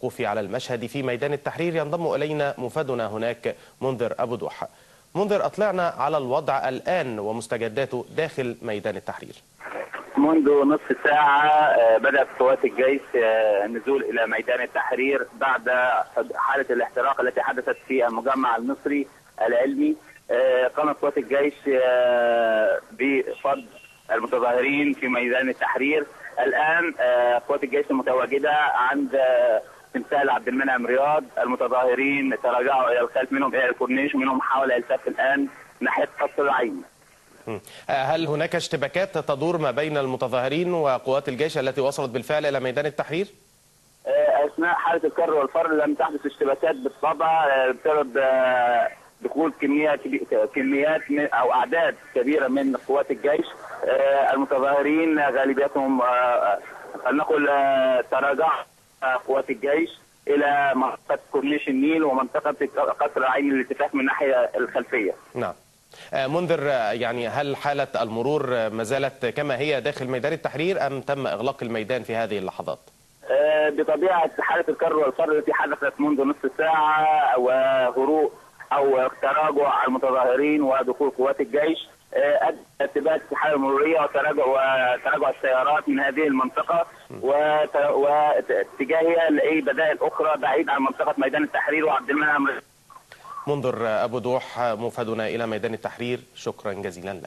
الوقوف على المشهد في ميدان التحرير ينضم إلينا مفادنا هناك منذر أبو دوح. منذر، أطلعنا على الوضع الآن ومستجداته داخل ميدان التحرير. منذ نصف ساعة بدأت قوات الجيش النزول إلى ميدان التحرير بعد حالة الاحتراق التي حدثت في المجمع المصري العلمي. قامت قوات الجيش بفض المتظاهرين في ميدان التحرير. الآن قوات الجيش المتواجدة عند تمثال عبد المنعم رياض. المتظاهرين تراجعوا إلى الخلف، منهم إلى الكورنيش ومنهم حاول يلتف الآن ناحية قصر العين. هل هناك اشتباكات تدور ما بين المتظاهرين وقوات الجيش التي وصلت بالفعل إلى ميدان التحرير؟ أثناء حالة الكر والفر لم تحدث اشتباكات بالطبع بسبب دخول كميات أو أعداد كبيرة من قوات الجيش. المتظاهرين غالبيتهم فلنقل تراجع قوات الجيش إلى منطقة كورنيش النيل ومنطقة قصر العين للاتفاق من الناحية الخلفية. نعم. منذر، يعني هل حالة المرور ما زالت كما هي داخل ميدان التحرير أم تم إغلاق الميدان في هذه اللحظات؟ بطبيعة حالة الكر والفر التي حدثت منذ نصف ساعة وهروب أو تراجع المتظاهرين ودخول قوات الجيش أدى ارتباك في الحالة المرورية وتراجع السيارات من هذه المنطقة واتجاهها لأي بدائل أخرى بعيد عن منطقة ميدان التحرير وعبد المنعم. منذر أبو دوح، مفادنا إلى ميدان التحرير، شكرا جزيلا لك.